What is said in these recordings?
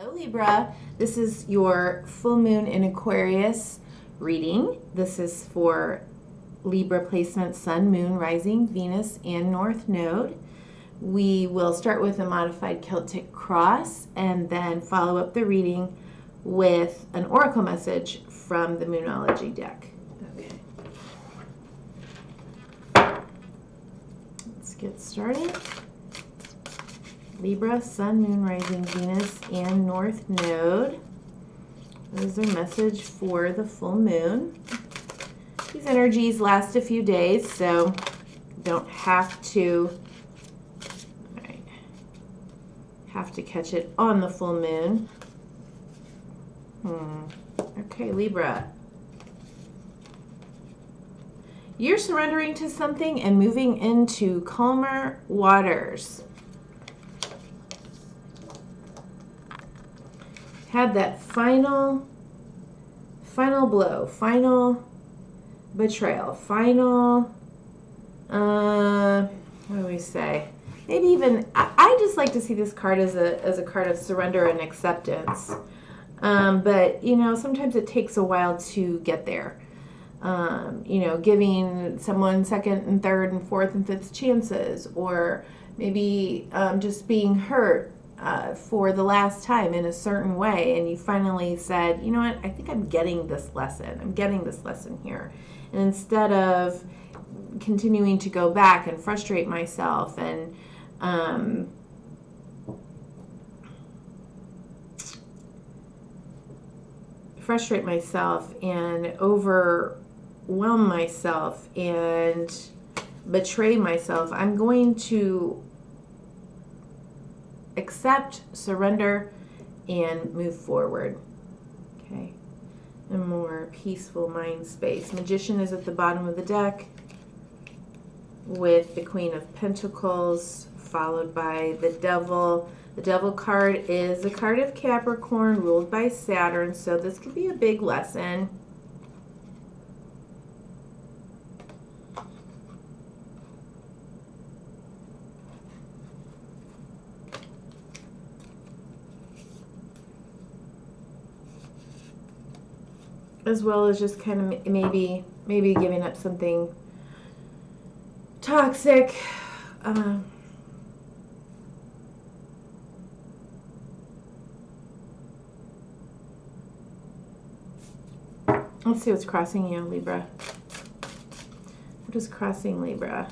Hello Libra, this is your full moon in Aquarius reading. This is for Libra placement, Sun, Moon, Rising, Venus, and North Node. We will start with a modified Celtic cross and then follow up the reading with an oracle message from the Moonology deck. Okay. Let's get started. Libra, Sun, Moon, Rising, Venus, and North Node. That is their message for the full moon. These energies last a few days, so don't have to catch it on the full moon. Okay, Libra. You're surrendering to something and moving into calmer waters. Had that final blow, final betrayal, final, what do we say? Maybe even, I just like to see this card as a card of surrender and acceptance. But, you know, sometimes it takes a while to get there. You know, giving someone second and third and fourth and fifth chances, or maybe just being hurt for the last time in a certain way, and you finally said, you know what, I think I'm getting this lesson here. And instead of continuing to go back and frustrate myself and overwhelm myself and betray myself, I'm going to accept, surrender, and move forward. Okay. A more peaceful mind space. Magician is at the bottom of the deck with the Queen of Pentacles, followed by the Devil. The Devil card is a card of Capricorn, ruled by Saturn, so this could be a big lesson. As well as just kind of maybe giving up something toxic. Let's see what's crossing you, Libra. What is crossing Libra?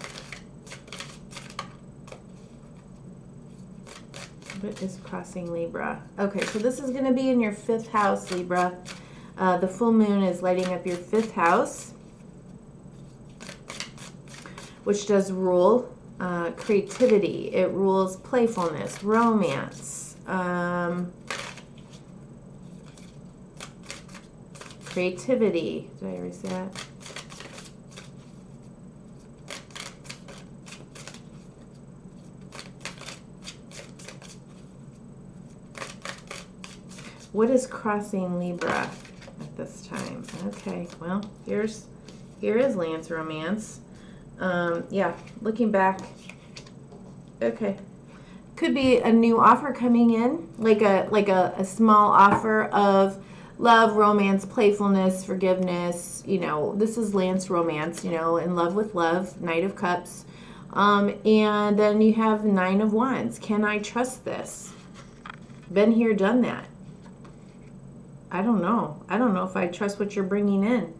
What is crossing Libra? Okay, so this is going to be in your 5th house, Libra. The full moon is lighting up your 5th house, which does rule creativity. It rules playfulness, romance, creativity. Did I erase that? What is crossing Libra at this time? Okay, well, here is Lance romance. Yeah, looking back. Okay, could be a new offer coming in, like a small offer of love, romance, playfulness, forgiveness. You know, this is Lance romance. You know, in love with love, Knight of Cups, and then you have 9 of Wands. Can I trust this? Been here, done that. I don't know. I don't know if I trust what you're bringing in.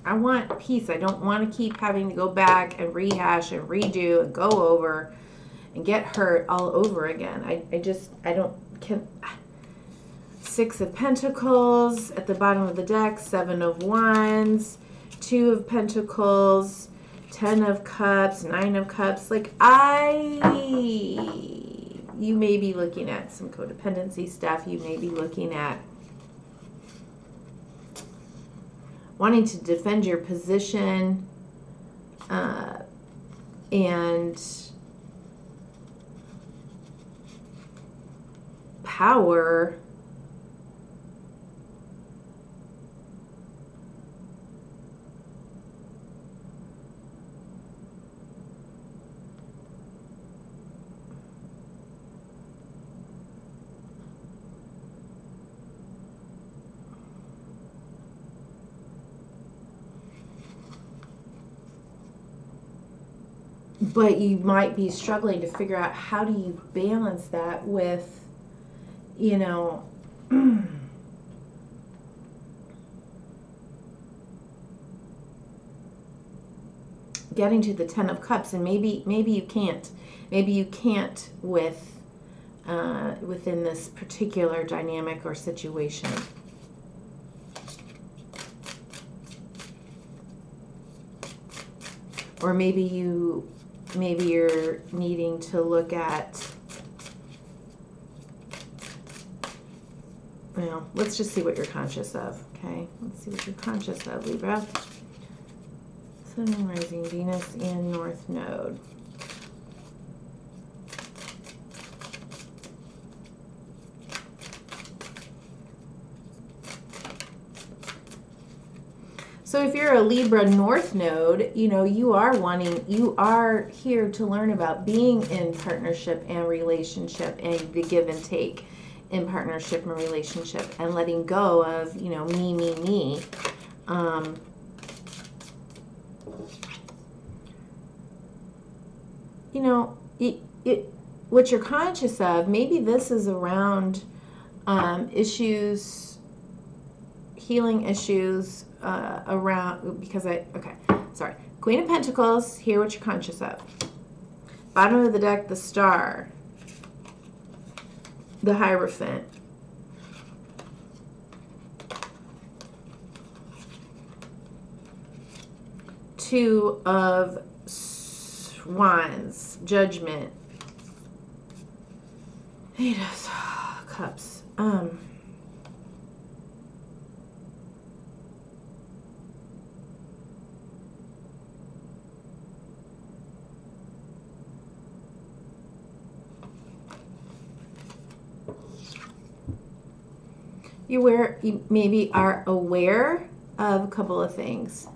I want peace. I don't want to keep having to go back and rehash and redo and go over and get hurt all over again. I don't, 6 of Pentacles at the bottom of the deck, 7 of Wands, 2 of Pentacles, 10 of Cups, 9 of Cups. Like, you may be looking at some codependency stuff. You may be looking at wanting to defend your position and power. but you might be struggling to figure out how do you balance that with, you know, getting to the Ten of Cups, and maybe you can't. Maybe you can't with within this particular dynamic or situation. Or maybe you're needing to look at, well, let's just see what you're conscious of, okay? Let's see what you're conscious of, Libra. Sun and rising Venus in North Node. So if you're a Libra North Node, you know, you are here to learn about being in partnership and relationship and the give and take in partnership and relationship and letting go of, you know, me. You know, what you're conscious of, maybe this is around issues, healing issues, around, because Queen of Pentacles, hear what you're conscious of. Bottom of the deck, the Star, the Hierophant, Two of Wands, Judgment, Eight of Cups. You maybe are aware of a couple of things.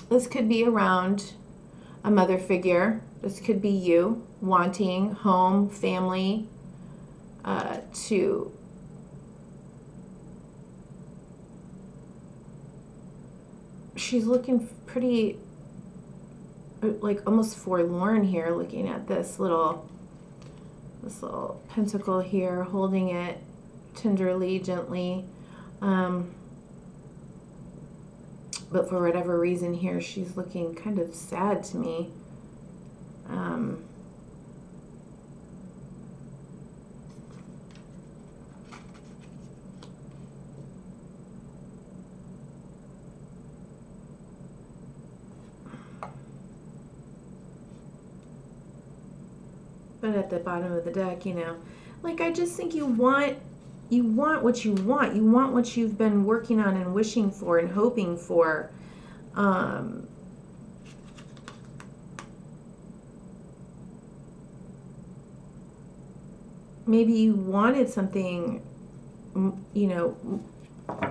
This could be around a mother figure. This could be you wanting home, family, she's looking pretty, like, almost forlorn here, looking at this little pentacle here, holding it tenderly, gently. But for whatever reason here, she's looking kind of sad to me. But at the bottom of the deck, you know, like, I just think you want what you want. You want what you've been working on and wishing for and hoping for. Maybe you wanted something, you know,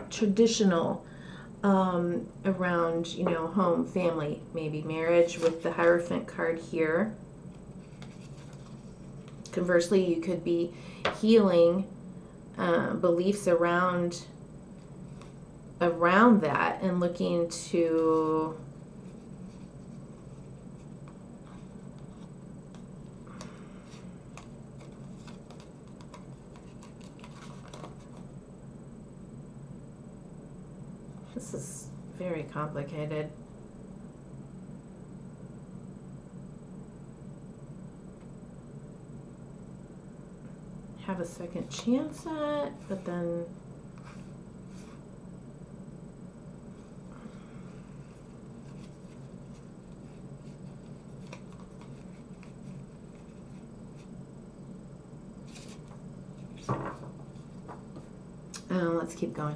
traditional, around, you know, home, family, maybe marriage with the Hierophant card here. Conversely, you could be healing beliefs around that and looking to this is very complicated. Have a second chance at, but then let's keep going.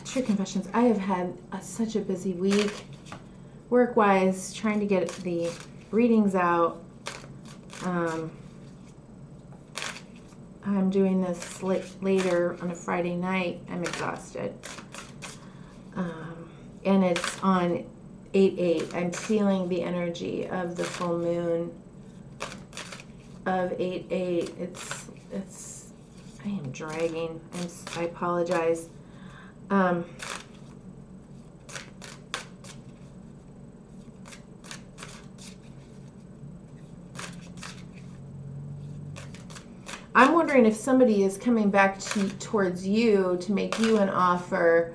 True confessions. I have had such a busy week, work-wise, trying to get the readings out. I'm doing this later on a Friday night. I'm exhausted. And it's on 8/8. I'm feeling the energy of the full moon of 8/8. I am dragging. I apologize. I'm wondering if somebody is coming back towards you to make you an offer.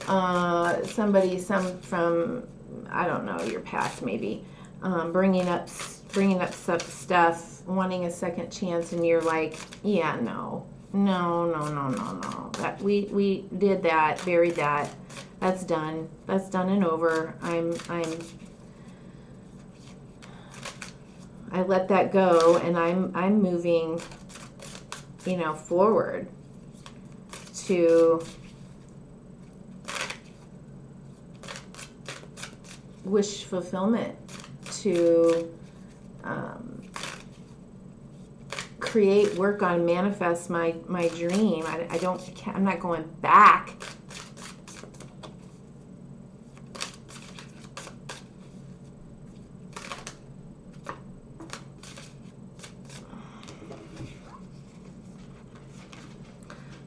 Some from, I don't know, your past maybe, bringing up some stuff, wanting a second chance, and you're like, yeah, no. That we did that, buried that. That's done. That's done and over. I let that go, and I'm moving, forward to wish fulfillment, to create, work on, manifest my dream. I'm not going back.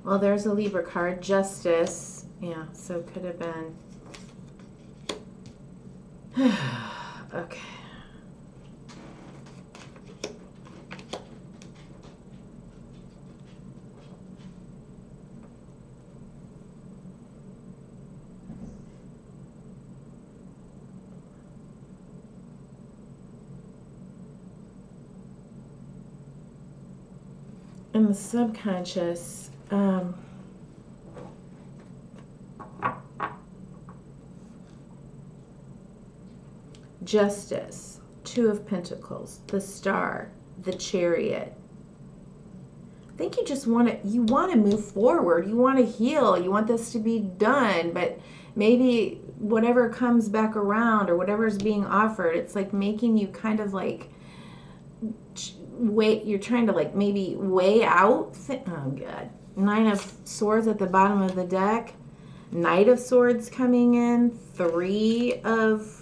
Well, there's a Libra card, Justice. Yeah, so could have been. Okay. In the subconscious, Justice, Two of Pentacles, the Star, the Chariot. I think you just want to move forward. You want to heal. You want this to be done, but maybe whatever comes back around or whatever's being offered, it's like making you kind of like you're trying to like maybe weigh out. Oh God. Nine of Swords at the bottom of the deck. Knight of Swords coming in. Three of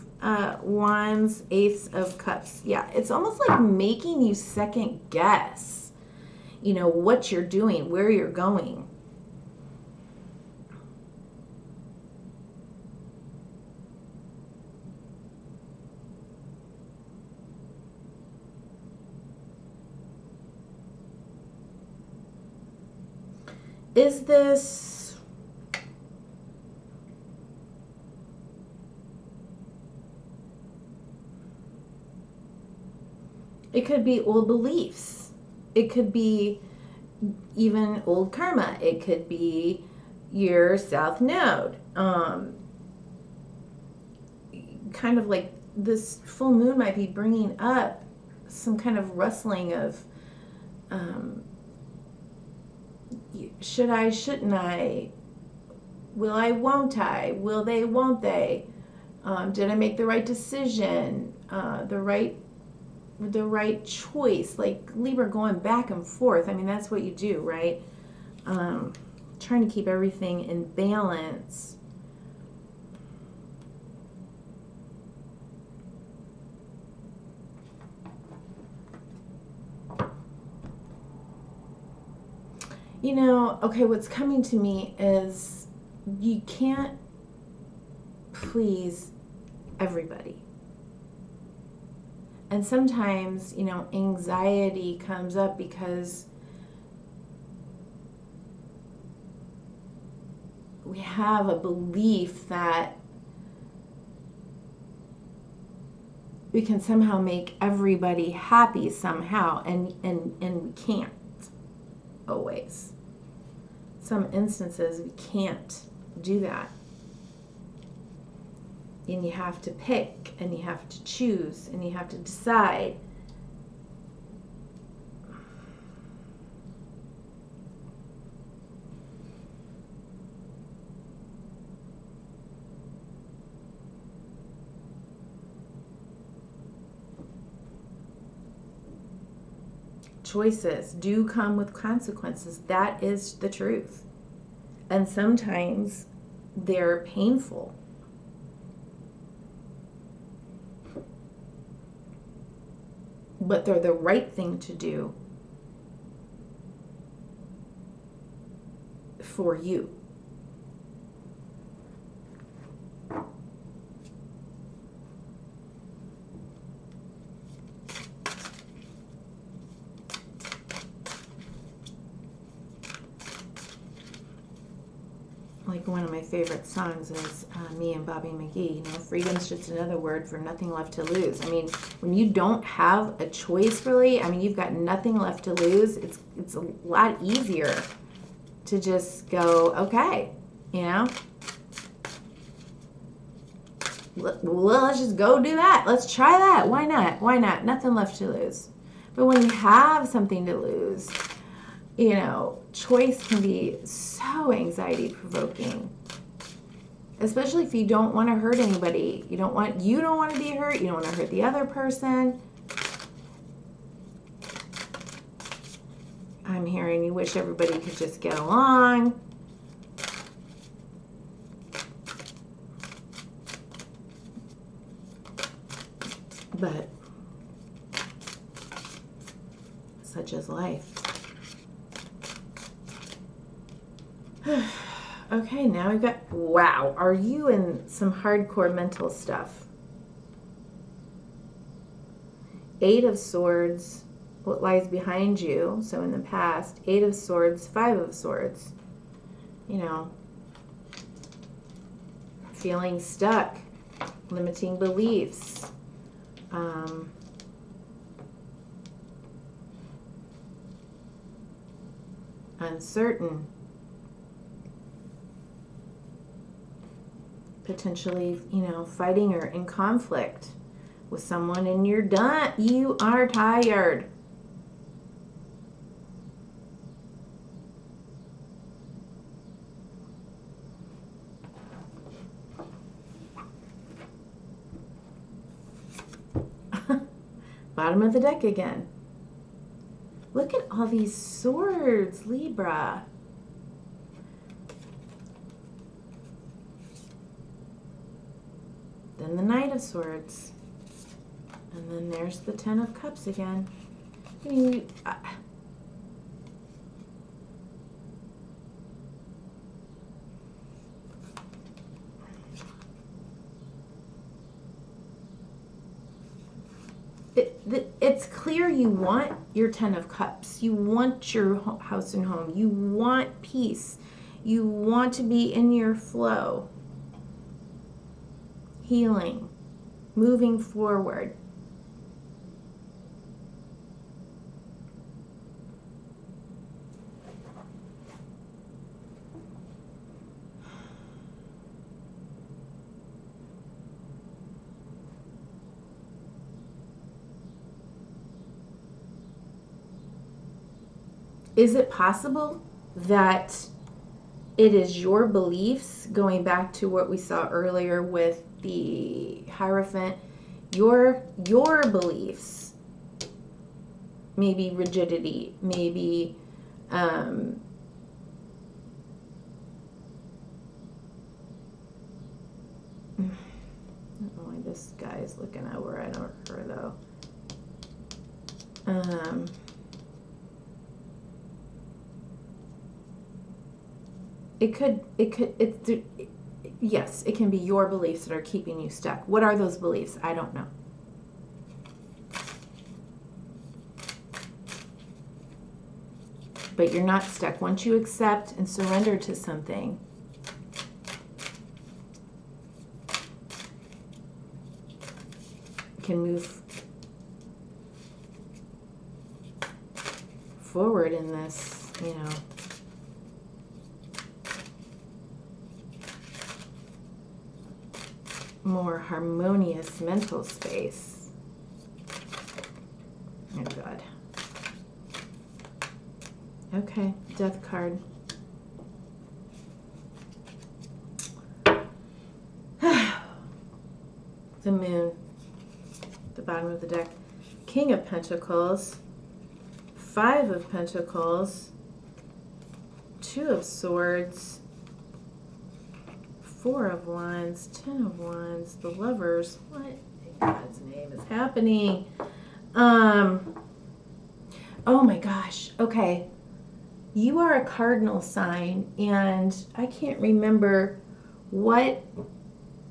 Wands. Ace of Cups. Yeah, it's almost like making you second guess, what you're doing, where you're going. Is this it could be old beliefs. It could be even old karma. It could be your South Node. Kind of like this full moon might be bringing up some kind of rustling of should I, shouldn't I? Will I, won't I? Will they, won't they? Did I make the right decision? The right choice? Like Libra going back and forth. I mean, that's what you do, right? Trying to keep everything in balance. Okay, what's coming to me is you can't please everybody. And sometimes, anxiety comes up because we have a belief that we can somehow make everybody happy somehow, and we can't always. Some instances we can't do that. And you have to pick, and you have to choose, and you have to decide. Choices do come with consequences. That is the truth. And sometimes they're painful. But they're the right thing to do for you. like one of my favorite songs is Me and Bobby McGee. You know, freedom's just another word for nothing left to lose. I mean, when you don't have a choice, really, I mean, you've got nothing left to lose. It's a lot easier to just go, okay, you know. Well, let's just go do that. Let's try that. Why not? Why not? Nothing left to lose. But when you have something to lose, you know, choice can be so anxiety provoking, especially if you don't want to hurt anybody. You don't want to be hurt. You don't want to hurt the other person. I'm hearing you wish everybody could just get along. But such is life. Okay, now we've got, wow, are you in some hardcore mental stuff? Eight of Swords, what lies behind you, so in the past. Eight of Swords, Five of Swords. You know, feeling stuck, limiting beliefs. Uncertain. Potentially, you know, fighting or in conflict with someone and you're done. You are tired. Bottom of the deck again. Look at all these swords, Libra. Then the Knight of Swords. And then there's the Ten of Cups again. I mean, it's clear you want your Ten of Cups. You want your house and home. You want peace. You want to be in your flow. Healing. Moving forward. Is it possible that it is your beliefs, going back to what we saw earlier with the Hierophant, your beliefs, maybe rigidity, maybe I don't know why this guy is looking over at her though. Yes, it can be your beliefs that are keeping you stuck. What are those beliefs? I don't know. But you're not stuck. Once you accept and surrender to something, you can move forward in this, you know. More harmonious mental space. Oh God. Okay, Death card. The Moon, the bottom of the deck. King of Pentacles, Five of Pentacles, Two of Swords, Four of Wands, Ten of Wands, the Lovers. What in God's name is happening? Oh my gosh. Okay. You are a cardinal sign, and I can't remember what.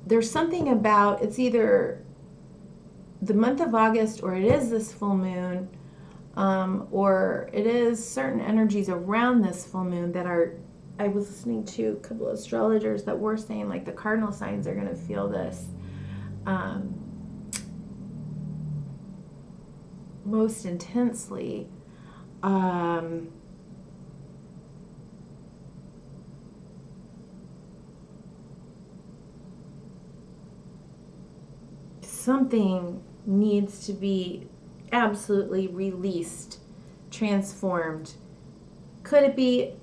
There's something about, it's either the month of August or it is this full moon, or it is certain energies around this full moon that are I was listening to a couple of astrologers that were saying like the cardinal signs are going to feel this most intensely. Something needs to be absolutely released, transformed. Could it be,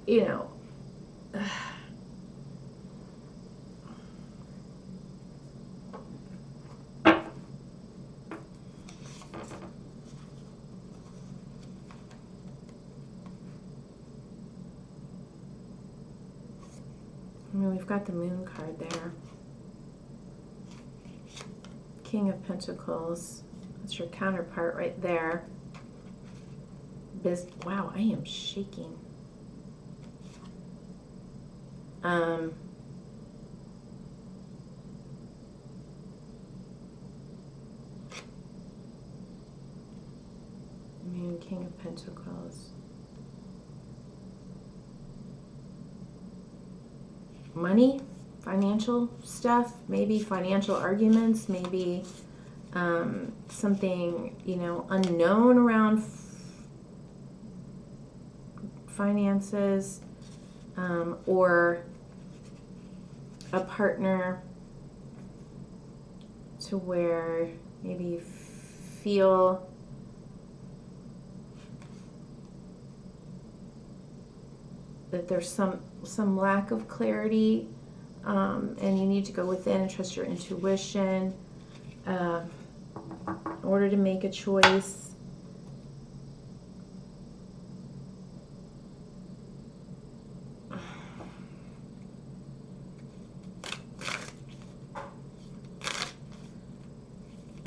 you know, I mean, we've got the moon card there. King of Pentacles. That's your counterpart right there. Wow, I am shaking. Moon, King of Pentacles. Money, financial stuff, maybe financial arguments, maybe something, you know, unknown around finances, or a partner to where maybe you feel that there's some lack of clarity, and you need to go within and trust your intuition in order to make a choice.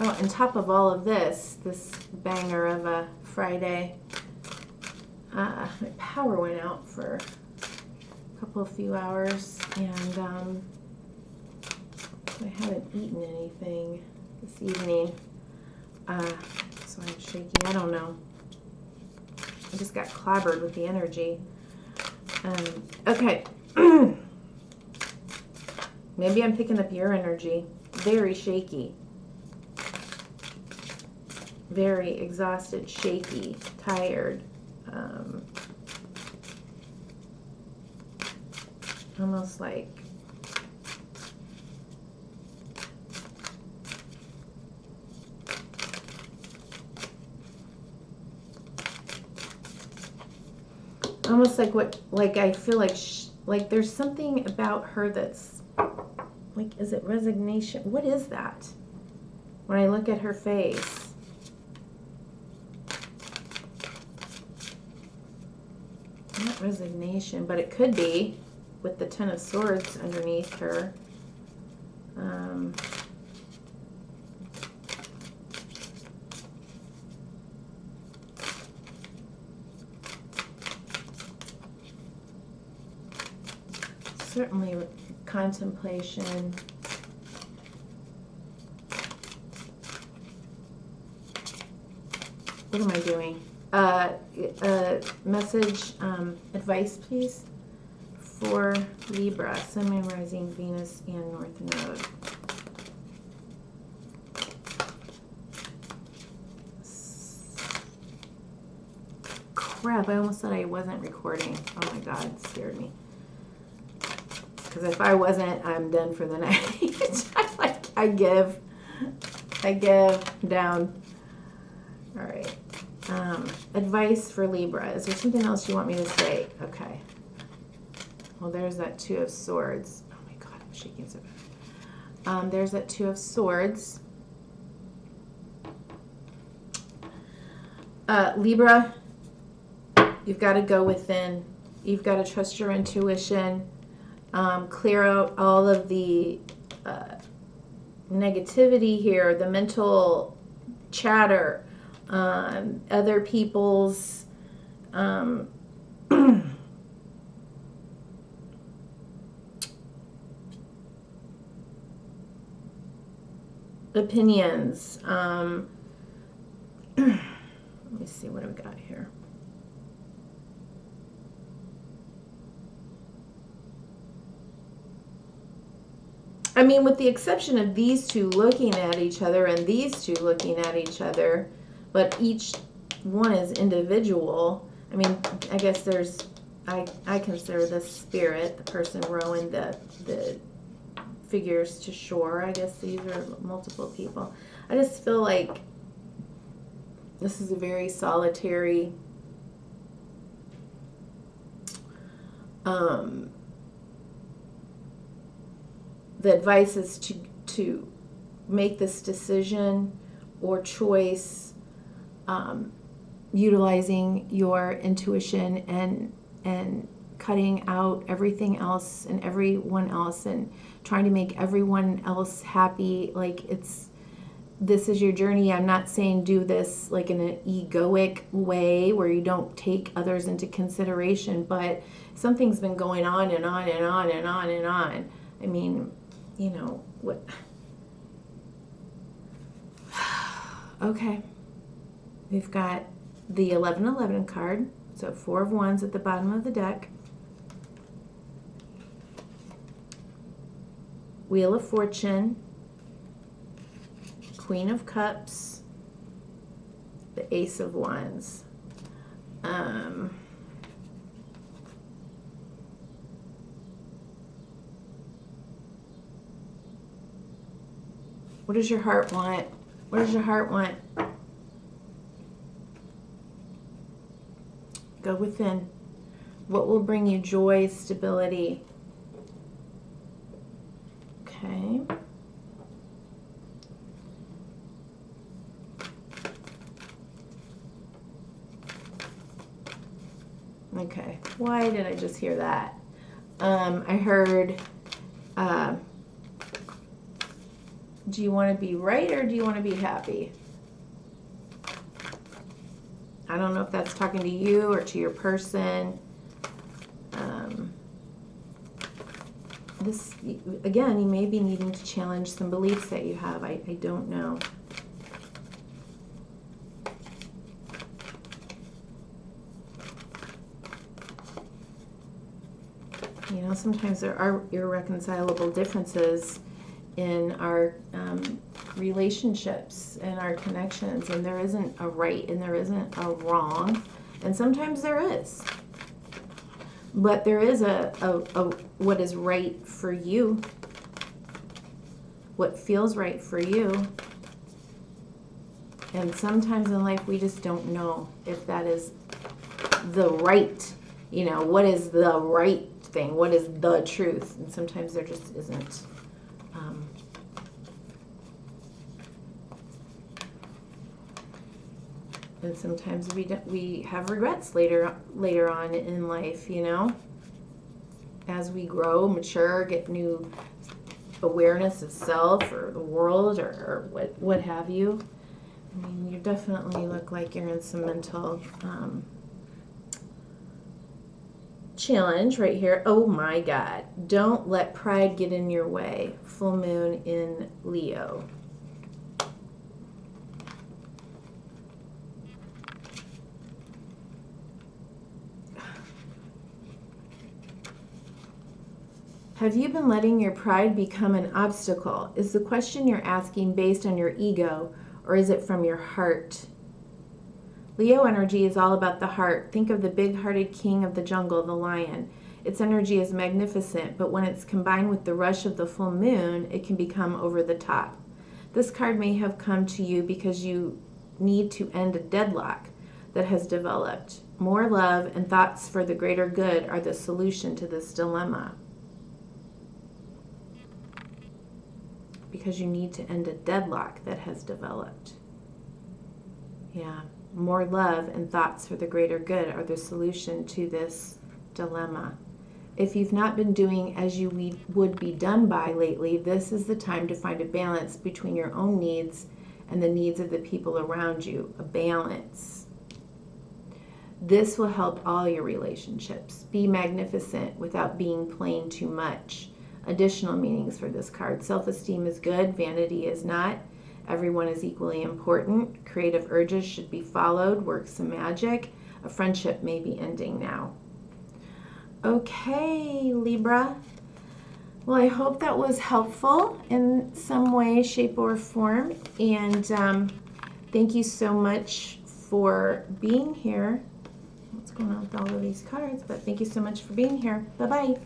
Oh, on top of all of this banger of a Friday, my power went out for a few hours, and I haven't eaten anything this evening, so I'm shaking. I don't know. I just got clobbered with the energy. Okay. Maybe I'm picking up your energy. Very shaky. Very exhausted, shaky, tired. Almost like I feel like there's something about her that's like, is it resignation? What is that? When I look at her face, not resignation, but it could be with the Ten of Swords underneath her. Certainly contemplation. What am I doing? Message, advice, please, for Libra, Sun, Moon, Rising, Venus, and North Node. Crap, I almost said I wasn't recording. Oh my God, it scared me. Because if I wasn't, I'm done for the night. I give down. All right. Advice for Libra. Is there something else you want me to say? Okay. Well, there's that Two of Swords. Oh my God, I'm shaking so bad. There's that Two of Swords. Libra, you've got to go within. You've got to trust your intuition. Clear out all of the negativity here, the mental chatter, other people's opinions. Let me see what I've got here. I mean, with the exception of these two looking at each other and these two looking at each other, but each one is individual. I mean, I guess there's, I consider the spirit, the person rowing the figures to shore. I guess these are multiple people. I just feel like this is a very solitary, the advice is to make this decision or choice utilizing your intuition and cutting out everything else and everyone else and trying to make everyone else happy. Like, this is your journey. I'm not saying do this like in an egoic way where you don't take others into consideration, but something's been going on and on and on and on and on. I mean, you know, what? Okay. We've got the 1111 card, so 4 of Wands at the bottom of the deck. Wheel of Fortune, Queen of Cups, the Ace of Wands. What does your heart want? What does your heart want? Go within. What will bring you joy, stability? Okay. Okay. Why did I just hear that? I heard, do you want to be right or do you want to be happy? I don't know if that's talking to you or to your person. This, again, you may be needing to challenge some beliefs that you have. I don't know. You know, sometimes there are irreconcilable differences in our relationships and our connections, and there isn't a right and there isn't a wrong, and sometimes there is. But there is a what is right for you, what feels right for you. And sometimes in life we just don't know if that is the right, you know, what is the right thing, what is the truth, and sometimes there just isn't. And sometimes we have regrets later on in life, you know, as we grow, mature, get new awareness of self or the world or what have you. I mean, you definitely look like you're in some mental challenge right here. Oh my God. Don't let pride get in your way. Full moon in Leo. Have you been letting your pride become an obstacle? Is the question you're asking based on your ego, or is it from your heart? Leo energy is all about the heart. Think of the big-hearted king of the jungle, the lion. Its energy is magnificent, but when it's combined with the rush of the full moon, it can become over the top. This card may have come to you because you need to end a deadlock that has developed. More love and thoughts for the greater good are the solution to this dilemma. Because you need to end a deadlock that has developed. Yeah, more love and thoughts for the greater good are the solution to this dilemma. If you've not been doing as you would be done by lately, this is the time to find a balance between your own needs and the needs of the people around you. A balance. This will help all your relationships. Be magnificent without being plain too much. Additional meanings for this card. Self-esteem is good, vanity is not. Everyone is equally important. Creative urges should be followed. Work some magic. A friendship may be ending now. Okay, Libra. Well, I hope that was helpful in some way, shape, or form. And thank you so much for being here. What's going on with all of these cards? But thank you so much for being here. Bye-bye.